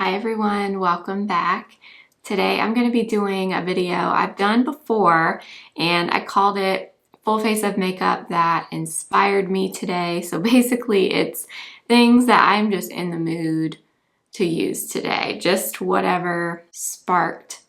Hi everyone, welcome back. Today I'm going to be doing a video I've done before and I called it Full Face of Makeup That Inspired Me Today. So basically it's things that I'm just in the mood to use today. Just whatever sparked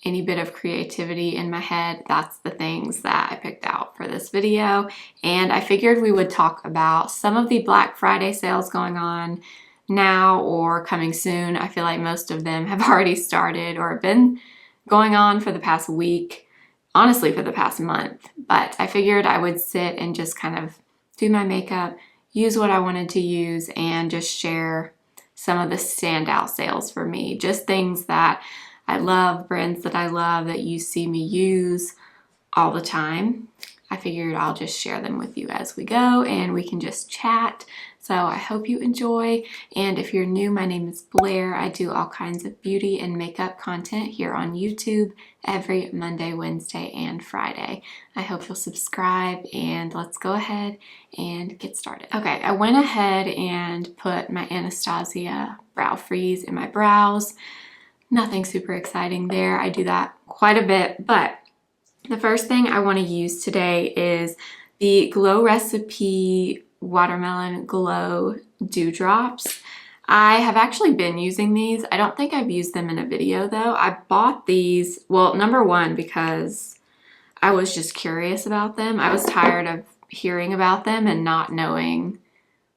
any bit of creativity in my head, that's the things that I picked out for this video. And I figured we would talk about some of the Black Friday sales going on now or coming soon. I feel like most of them have already started or been going on for the past week, honestly for the past month. But I figured I would sit and just kind of do my makeup, use what I wanted to use, and just share some of the standout sales for me. Just things that I love, brands that I love that you see me use all the time. I figured I'll just share them with you as we go and we can just chat. So I hope you enjoy. And if you're new, my name is Blair. I do all kinds of beauty and makeup content here on YouTube every Monday, Wednesday, and Friday. I hope you'll subscribe and let's go ahead and get started. Okay, I went ahead and put my Anastasia Brow Freeze in my brows. Nothing super exciting there. I do that quite a bit, but the first thing I want to use today is the Glow Recipe Watermelon Glow Dewdrops. I have actually been using these. I don't think I've used them in a video though. I bought these, well, number one, because I was just curious about them. I was tired of hearing about them and not knowing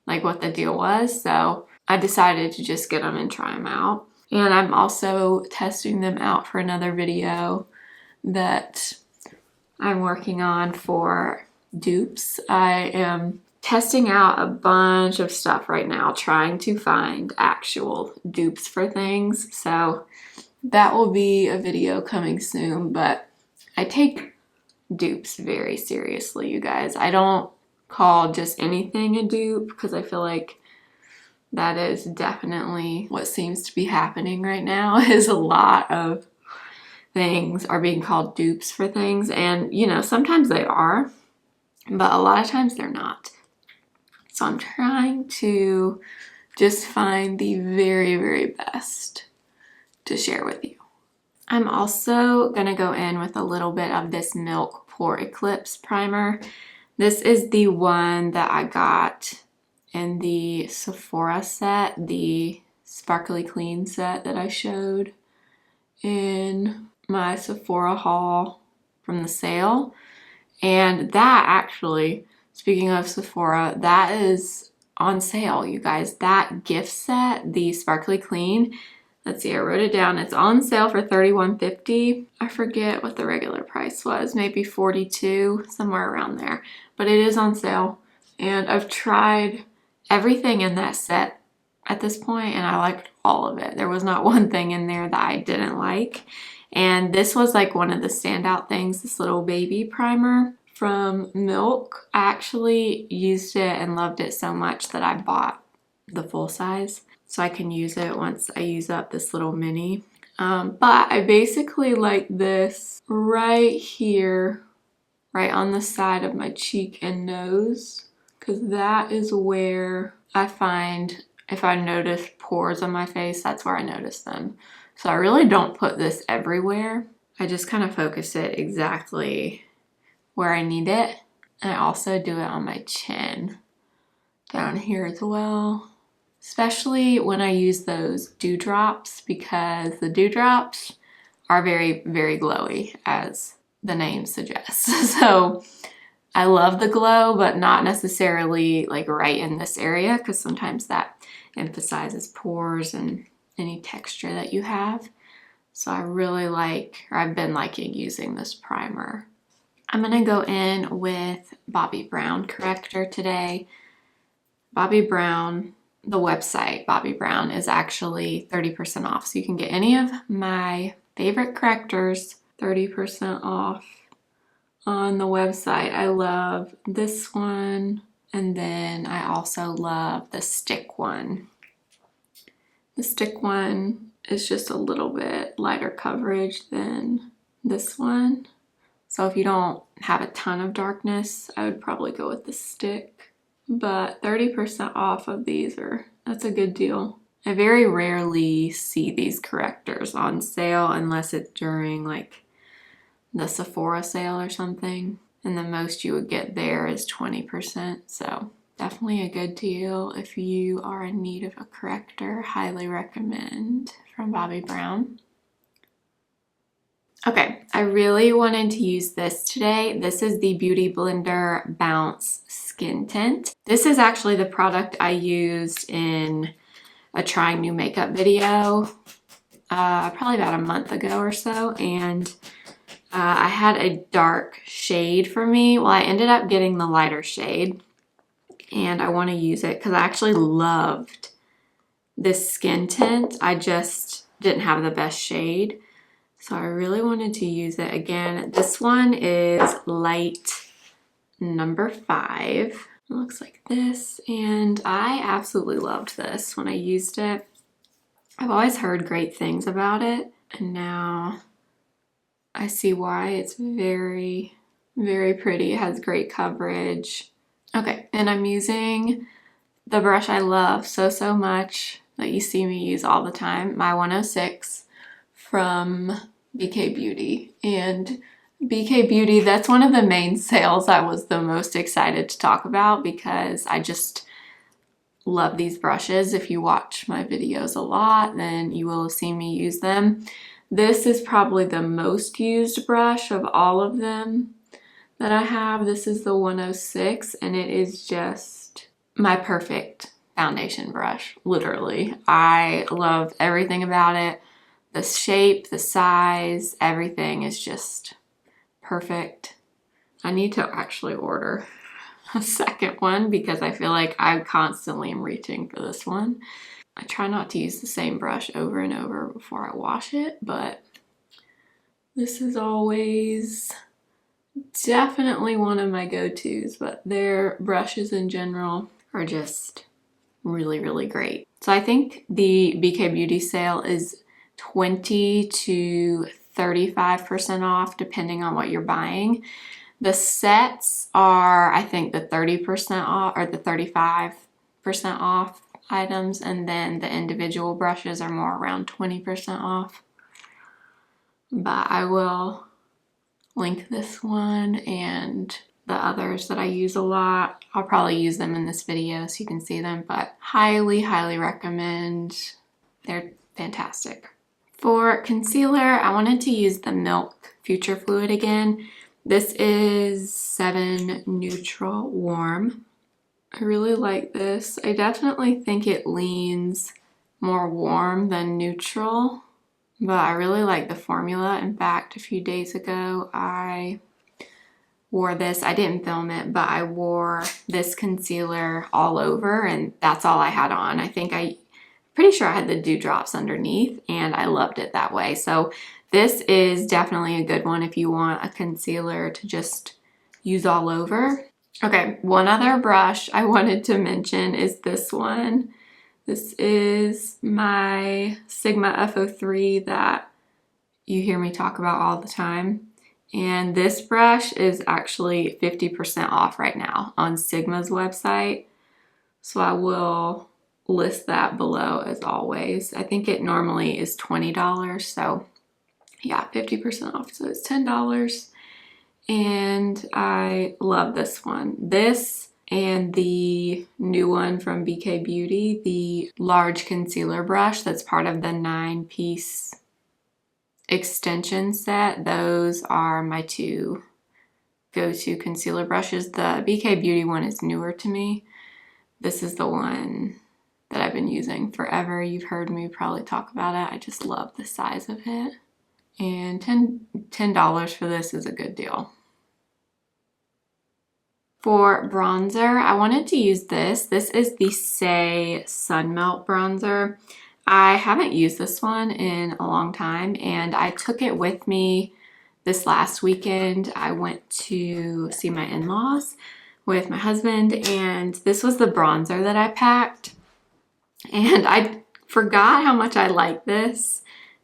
like what the deal was. So I decided to just get them and try them out. And I'm also testing them out for another video that I'm working on for dupes. I am testing out a bunch of stuff right now, trying to find actual dupes for things. So that will be a video coming soon, but I take dupes very seriously, you guys. I don't call just anything a dupe because I feel like that is definitely what seems to be happening right now, is a lot of things are being called dupes for things. And, you know, sometimes they are, but a lot of times they're not. So I'm trying to just find the very, very best to share with you. I'm also going to go in with a little bit of this Milk Pore Eclipse primer. This is the one that I got in the Sephora set, the Sparkly Clean set that I showed in my Sephora haul from the sale. And that actually, speaking of Sephora, that is on sale, you guys. That gift set, the Sparkly Clean, let's see, I wrote it down. It's on sale for $31.50. I forget what the regular price was, maybe $42, somewhere around there. But it is on sale. And I've tried everything in that set at this point, and I liked all of it. There was not one thing in there that I didn't like. And this was like one of the standout things, this little baby primer from Milk. I actually used it and loved it so much that I bought the full size so I can use it once I use up this little mini. But I basically like this right here, right on the side of my cheek and nose, because that is where I find if I notice pores on my face, that's where I notice them. So I really don't put this everywhere. I just kind of focus it exactly where I need it. And I also do it on my chin down here as well. Especially when I use those dewdrops, because the dewdrops are very, very glowy, as the name suggests. So I love the glow, but not necessarily like right in this area, because sometimes that emphasizes pores and any texture that you have. So I really like, or I've been liking using this primer. I'm gonna go in with Bobbi Brown Corrector today. Bobbi Brown, the website Bobbi Brown, is actually 30% off. So you can get any of my favorite correctors 30% off on the website. I love this one, and then I also love the stick one. The stick one is just a little bit lighter coverage than this one. So if you don't have a ton of darkness, I would probably go with the stick. But 30% off of these that's a good deal. I very rarely see these correctors on sale unless it's during like the Sephora sale or something. And the most you would get there is 20%. So definitely a good deal if you are in need of a corrector. Highly recommend from Bobbi Brown. Okay, I really wanted to use this today. This is the Beauty Blender Bounce Skin Tint. This is actually the product I used in a trying new makeup video probably about a month ago or so, and I had a dark shade for me. Well, I ended up getting the lighter shade, and I want to use it because I actually loved this skin tint. I just didn't have the best shade, so I really wanted to use it. Again, this one is light number 5. It looks like this, and I absolutely loved this when I used it. I've always heard great things about it, and now I see why. It's very, very pretty. It has great coverage. Okay, and I'm using the brush I love so much that you see me use all the time, my 106 from BK Beauty. And BK Beauty, that's one of the main sales I was the most excited to talk about because I just love these brushes. If you watch my videos a lot, then you will have seen me use them. This is probably the most used brush of all of them that I have. This is the 106, and it is just my perfect foundation brush, literally. I love everything about it. The shape, the size, everything is just perfect. I need to actually order a second one because I feel like I constantly am reaching for this one. I try not to use the same brush over and over before I wash it, but this is always definitely one of my go-tos, but their brushes in general are just really, really great. So I think the BK Beauty sale is 20 to 35% off depending on what you're buying. The sets are, I think, the 30% off or the 35% off items, and then the individual brushes are more around 20% off. But I will link this one and the others that I use a lot. I'll probably use them in this video so you can see them, but highly, highly recommend. They're fantastic. For concealer, I wanted to use the Milk Future Fluid again. This is 7 Neutral Warm. I really like this. I definitely think it leans more warm than neutral, but I really like the formula. In fact, a few days ago, I wore this. I didn't film it, but I wore this concealer all over, and that's all I had on. Pretty sure I had the dewdrops underneath, and I loved it that way. So this is definitely a good one if you want a concealer to just use all over. Okay, one other brush I wanted to mention is this one. This is my Sigma F03 that you hear me talk about all the time. And this brush is actually 50% off right now on Sigma's website. So I will list that below as always. I think it normally is $20. So yeah, 50% off. So it's $10. And I love this one. This and the new one from BK Beauty, the large concealer brush that's part of the 9-piece extension set. Those are my 2 go-to concealer brushes. The BK Beauty one is newer to me. This is the one that I've been using forever. You've heard me probably talk about it. I just love the size of it. And $10 for this is a good deal. For bronzer, I wanted to use this. This is the Say Sun Melt bronzer. I haven't used this one in a long time, and I took it with me this last weekend. I went to see my in-laws with my husband, and this was the bronzer that I packed. And I forgot how much I like this.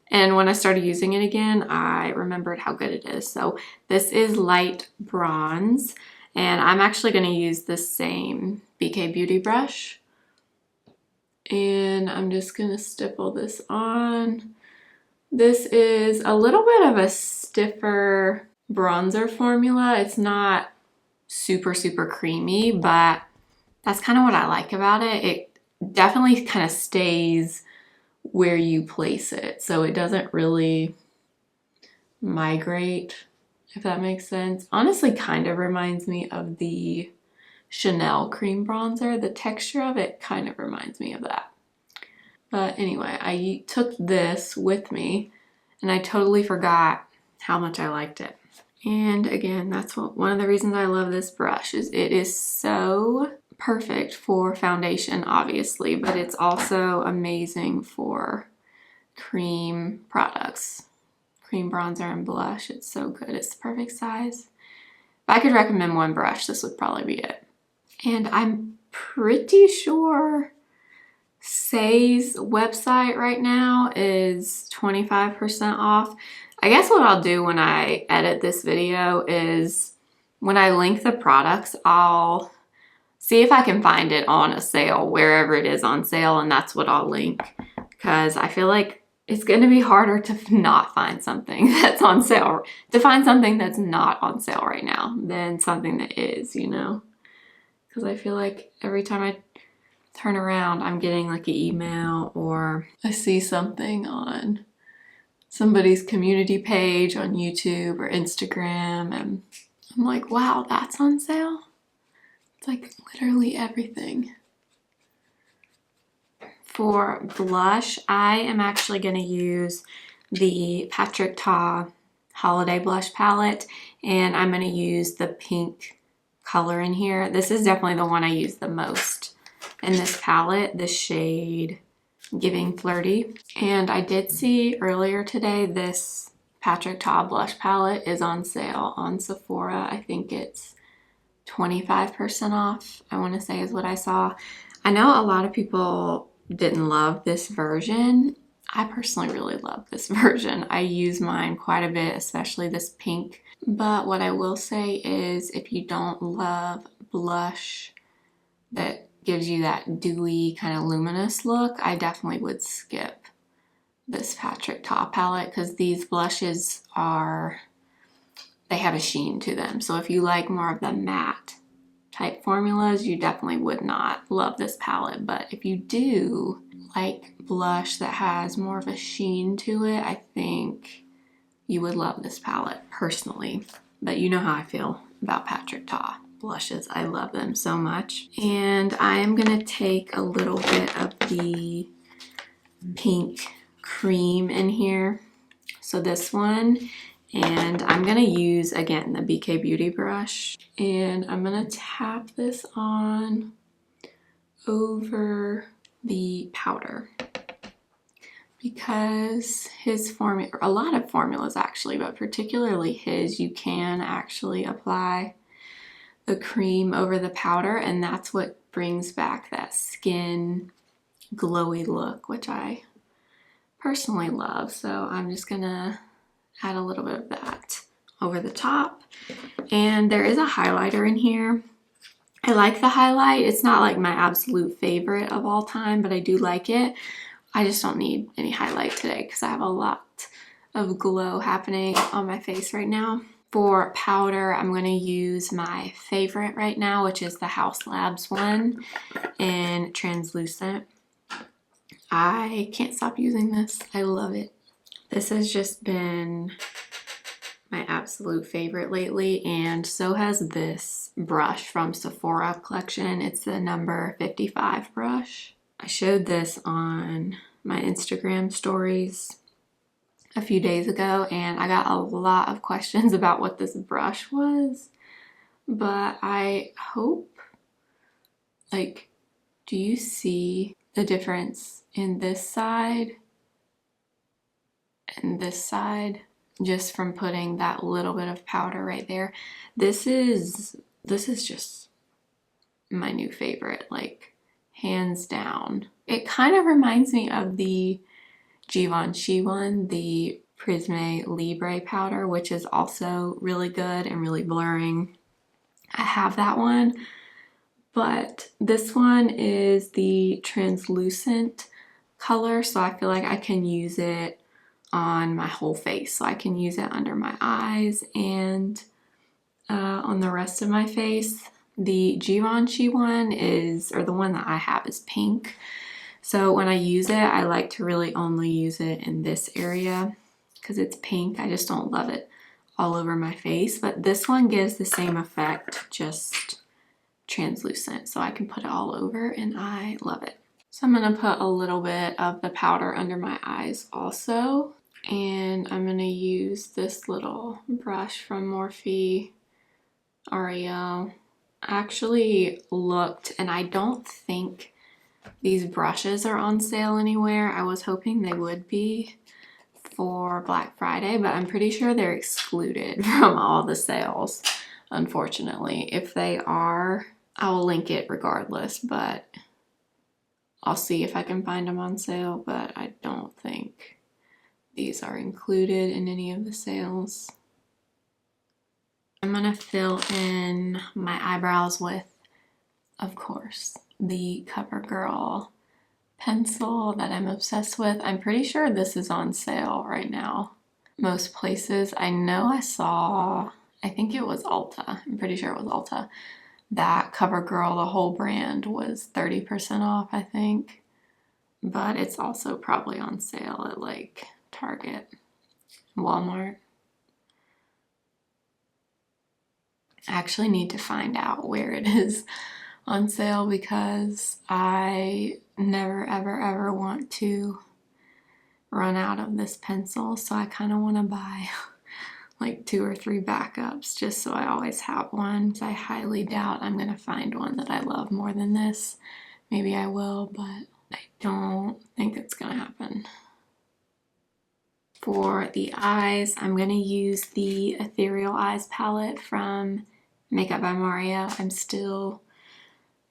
And when I started using it again, I remembered how good it is. So this is light bronze. And I'm actually going to use the same BK Beauty brush. And I'm just gonna stipple this on. This is a little bit of a stiffer bronzer formula. It's not super, super creamy, but that's kind of what I like about it. It definitely kind of stays where you place it, so it doesn't really migrate, if that makes sense. Honestly, kind of reminds me of the Chanel cream bronzer. The texture of it kind of reminds me of that. But anyway, I took this with me and I totally forgot how much I liked it. And again, that's one of the reasons I love this brush is it is so perfect for foundation, obviously, but it's also amazing for cream products. Cream bronzer and blush. It's so good. It's the perfect size. If I could recommend one brush, this would probably be it. And I'm pretty sure Say's website right now is 25% off. I guess what I'll do when I edit this video is when I link the products, I'll see if I can find it on a sale wherever it is on sale, and that's what I'll link, because I feel like it's going to be harder to not find something that's on sale, to find something that's not on sale right now than something that is, you know? Because I feel like every time I turn around, I'm getting like an email or I see something on somebody's community page on YouTube or Instagram, and I'm like, wow, that's on sale? It's like literally everything. For blush, I am actually going to use the Patrick Ta Holiday Blush Palette, and I'm going to use the pink color in here. This is definitely the one I use the most in this palette, the shade Giving Flirty. And I did see earlier today this Patrick Ta blush palette is on sale on Sephora. I think it's 25% off, I want to say is what I saw. I know a lot of people didn't love this version. I personally really love this version. I use mine quite a bit, especially this pink. But what I will say is if you don't love blush that gives you that dewy kind of luminous look, I definitely would skip this Patrick Ta palette, because these blushes they have a sheen to them. So if you like more of the matte type formulas, you definitely would not love this palette. But if you do like blush that has more of a sheen to it, I think you would love this palette personally. But you know how I feel about Patrick Ta blushes. I love them so much. And I am gonna take a little bit of the pink cream in here. So this one, and I'm gonna use, again, the BK Beauty brush, and I'm gonna tap this on over the powder, because his formula, a lot of formulas actually, but particularly his, you can actually apply the cream over the powder, and that's what brings back that skin glowy look, which I personally love. So I'm just gonna add a little bit of that over the top. And there is a highlighter in here. I like the highlight. It's not like my absolute favorite of all time, but I do like it. I just don't need any highlight today because I have a lot of glow happening on my face right now. For powder, I'm going to use my favorite right now, which is the House Labs one in translucent. I can't stop using this. I love it. This has just been my absolute favorite lately, and so has this brush from Sephora collection. It's the number 55 brush. I showed this on my Instagram stories a few days ago, and I got a lot of questions about what this brush was, but I hope, like, do you see the difference in this side and this side, just from putting that little bit of powder right there? This is just my new favorite, like hands down. It kind of reminds me of the Givenchy one, the Prisme Libre powder, which is also really good and really blurring. I have that one, but this one is the translucent color, so I feel like I can use it on my whole face. So I can use it under my eyes and on the rest of my face. The Givenchy one is, or the one that I have is pink. So when I use it, I like to really only use it in this area because it's pink. I just don't love it all over my face. But this one gives the same effect, just translucent. So I can put it all over and I love it. So I'm going to put a little bit of the powder under my eyes also. And I'm going to use this little brush from Morphe Ariel. I actually looked and I don't think these brushes are on sale anywhere. I was hoping they would be for Black Friday, but I'm pretty sure they're excluded from all the sales, unfortunately. If they are, I will link it regardless, but I'll see if I can find them on sale, but I don't think these are included in any of the sales. I'm gonna fill in my eyebrows with, of course, the CoverGirl pencil that I'm obsessed with. I'm pretty sure this is on sale right now. Most places. I know I saw, I think it was Ulta. I'm pretty sure it was Ulta. That CoverGirl, the whole brand, was 30% off, I think. But it's also probably on sale at like Target, Walmart. I actually need to find out where it is on sale because I never ever want to run out of this pencil, so I kind of want to buy like 2 or 3 backups just so I always have one. I highly doubt I'm gonna find one that I love more than this. Maybe I will, but I don't think it's gonna happen. For the eyes, I'm gonna use the Ethereal Eyes palette from Makeup by Mario. I'm still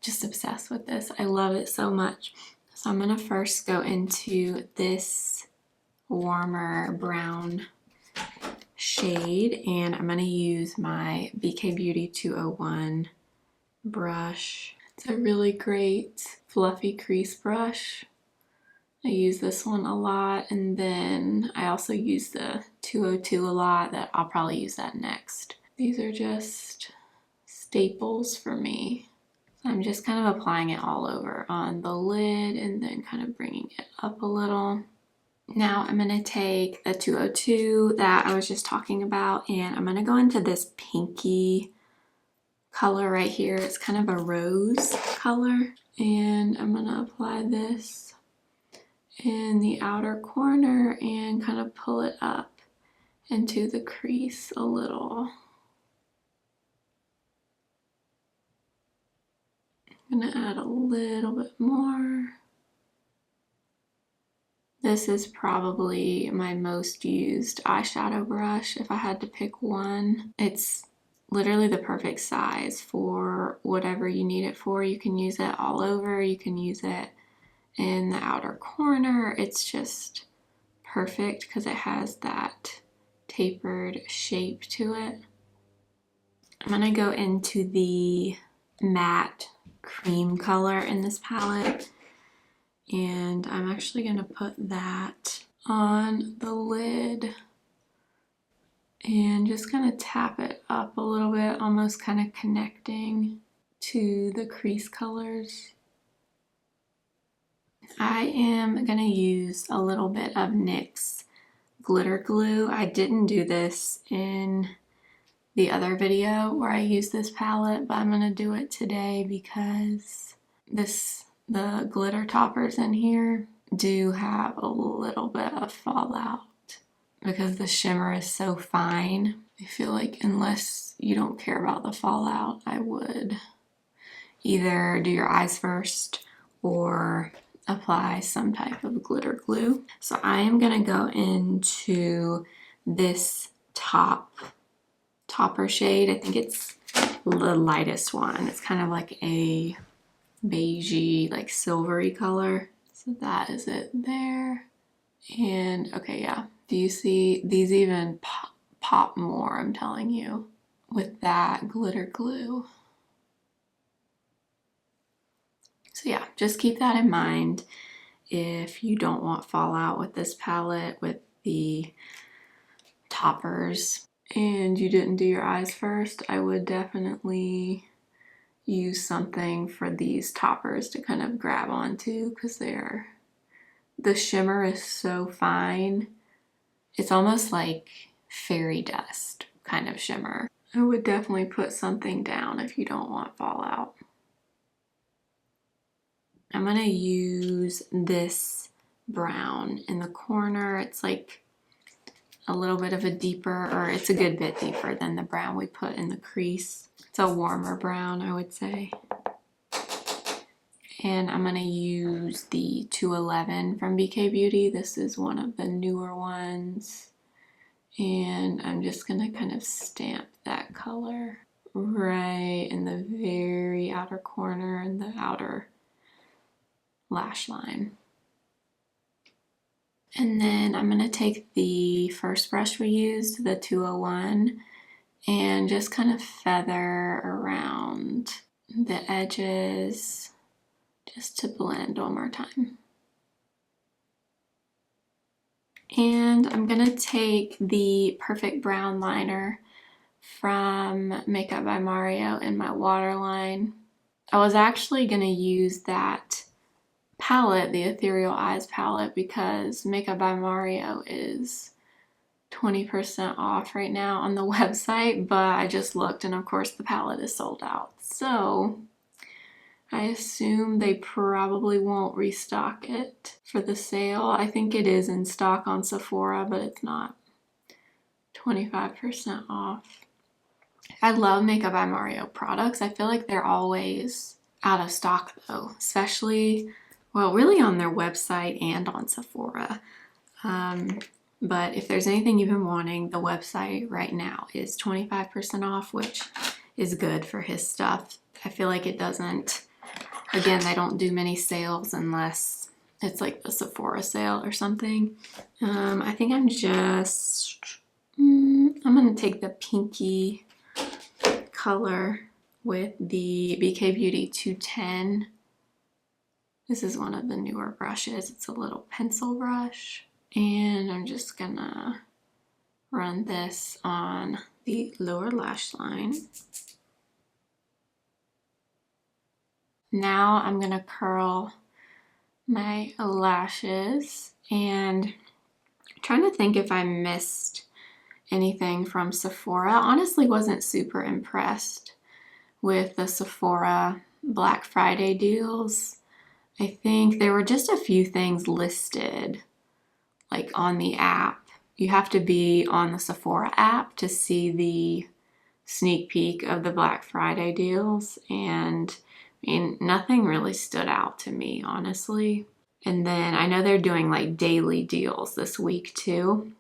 just obsessed with this. I love it so much. So I'm gonna first go into this warmer brown shade and I'm gonna use my BK Beauty 201 brush. It's a really great fluffy crease brush. I use this one a lot, and then I also use the 202 a lot. That I'll probably use that next. These are just staples for me. I'm just kind of applying it all over on the lid and then kind of bringing it up a little. Now I'm going to take the 202 that I was just talking about and I'm going to go into this pinky color right here. It's kind of a rose color, and I'm going to apply this in the outer corner and kind of pull it up into the crease a little. I'm going to add a little bit more. This is probably my most used eyeshadow brush if I had to pick one. It's literally the perfect size for whatever you need it for. You can use it all over. You can use it in the outer corner. It's just perfect because it has that tapered shape to it. I'm gonna go into the matte cream color in this palette, and I'm actually gonna put that on the lid and just kind of tap it up a little bit, almost kind of connecting to the crease colors. I am gonna use a little bit of NYX glitter glue. I didn't do this in the other video where I used this palette, but I'm gonna do it today because the glitter toppers in here do have a little bit of fallout because the shimmer is so fine. I feel like unless you don't care about the fallout, I would either do your eyes first or apply some type of glitter glue. So I am gonna go into this topper shade. I think it's the lightest one. It's kind of like a beigey, like silvery color. So that is it there. And okay, yeah. Do you see these even pop more, I'm telling you, with that glitter glue. So yeah, just keep that in mind if you don't want fallout with this palette with the toppers and you didn't do your eyes first. I would definitely use something for these toppers to kind of grab onto because the shimmer is so fine. It's almost like fairy dust kind of shimmer. I would definitely put something down if you don't want fallout. I'm gonna use this brown in the corner. It's like a little bit of a deeper, or it's a good bit deeper than the brown we put in the crease. It's a warmer brown, I would say. And I'm gonna use the 211 from BK Beauty. This is one of the newer ones. And I'm just gonna kind of stamp that color right in the very outer corner and the outer lash line. And then I'm gonna take the first brush we used, the 201, and just kind of feather around the edges just to blend one more time. And I'm gonna take the Perfect Brown liner from Makeup by Mario in my waterline. I was actually gonna use that palette, the Ethereal Eyes palette, because Makeup by Mario is 20% off right now on the website, but I just looked and of course the palette is sold out. So I assume they probably won't restock it for the sale. I think it is in stock on Sephora, but it's not 25% off. I love Makeup by Mario products. I feel like they're always out of stock though, especially, well, really on their website and on Sephora. But if there's anything you've been wanting, the website right now is 25% off, which is good for his stuff. I feel like it doesn't, again, they don't do many sales unless it's like the Sephora sale or something. I think I'm gonna take the pinky color with the BK Beauty 210. This is one of the newer brushes. It's a little pencil brush. And I'm just gonna run this on the lower lash line. Now I'm gonna curl my lashes, and I'm trying to think if I missed anything from Sephora. Honestly, wasn't super impressed with the Sephora Black Friday deals. I think there were just a few things listed like on the app. You have to be on the Sephora app to see the sneak peek of the Black Friday deals, and I mean, nothing really stood out to me, honestly. And then I know they're doing like daily deals this week too,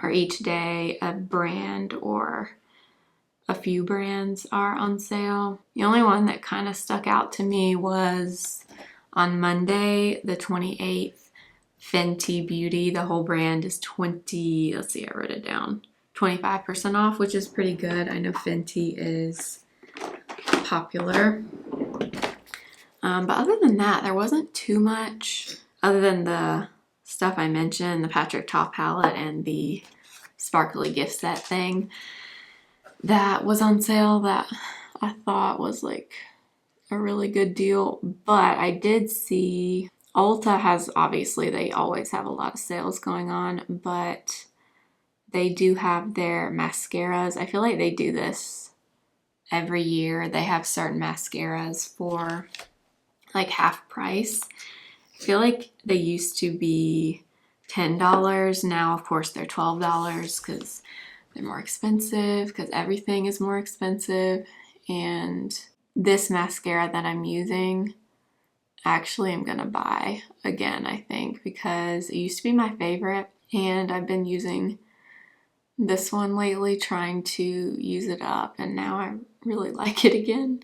or each day a brand or a few brands are on sale. The only one that kind of stuck out to me was on Monday, the 28th, Fenty Beauty. The whole brand is 25% off, which is pretty good. I know Fenty is popular. But other than that, there wasn't too much other than the stuff I mentioned, the Patrick Ta palette and the sparkly gift set thing that was on sale that I thought was like a really good deal. But I did see Ulta has, obviously they always have a lot of sales going on, but they do have their mascaras. I feel like they do this every year. They have certain mascaras for like half price. I feel like they used to be $10. Now, of course, they're $12 because they're more expensive, because everything is more expensive. And this mascara that I'm using, actually I'm gonna buy again, I think, because it used to be my favorite and I've been using this one lately, trying to use it up, and now I really like it again.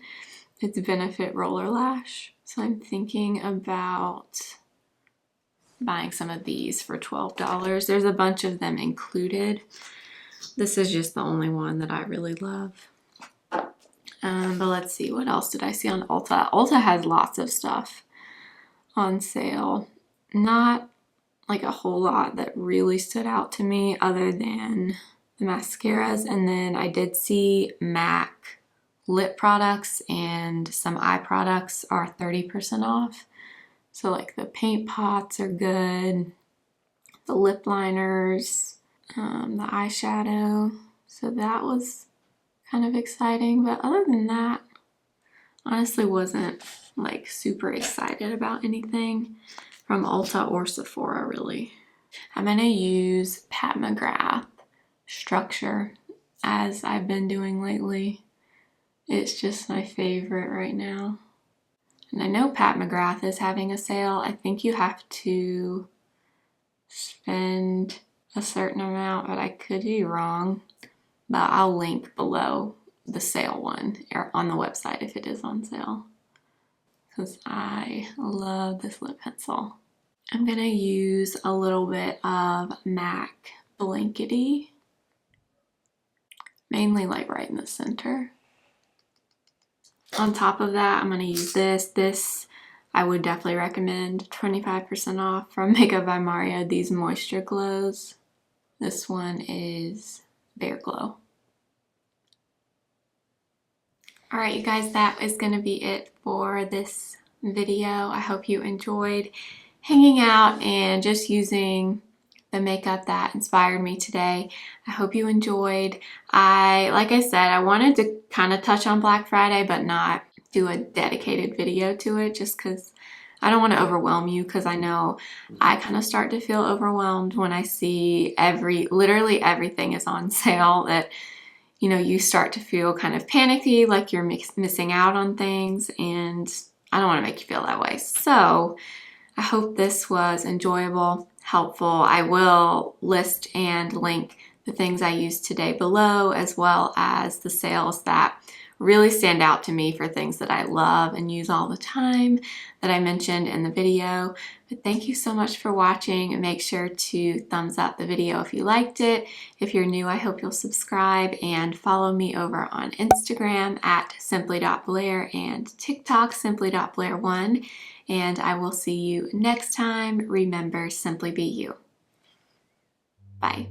It's Benefit Roller Lash. So I'm thinking about buying some of these for $12. There's a bunch of them included. This is just the only one that I really love. But let's see, what else did I see on Ulta? Ulta has lots of stuff. on sale. Not like a whole lot that really stood out to me other than the mascaras. And then I did see MAC lip products and some eye products are 30% off. So like the paint pots are good, the lip liners, the eyeshadow. So that was kind of exciting. But other than that, honestly wasn't like super excited about anything from Ulta or Sephora really. I'm gonna use Pat McGrath Structure as I've been doing lately. It's just my favorite right now. And I know Pat McGrath is having a sale. I think you have to spend a certain amount, but I could be wrong. But I'll link below the sale one or on the website if it is on sale, because I love this lip pencil. I'm gonna use a little bit of MAC Blankety, mainly like right in the center. On top of that, I'm gonna use this. This I would definitely recommend, 25% off from Makeup by Mario, these Moisture Glows. This one is Bare Glow. All right, you guys, that is gonna be it for this video. I hope you enjoyed hanging out and just using the makeup that inspired me today. I hope you enjoyed. Like I said, I wanted to kind of touch on Black Friday, but not do a dedicated video to it just because I don't want to overwhelm you, because I know I kind of start to feel overwhelmed when I see literally everything is on sale, that you know, you start to feel kind of panicky, like you're missing out on things, and I don't want to make you feel that way. So I hope this was enjoyable, helpful. I will list and link the things I used today below, as well as the sales that really stand out to me for things that I love and use all the time that I mentioned in the video. But thank you so much for watching, and make sure to thumbs up the video if you liked it. If you're new, I hope you'll subscribe and follow me over on Instagram at simply.blair and TikTok simply.blair1. And I will see you next time. Remember, simply be you. Bye.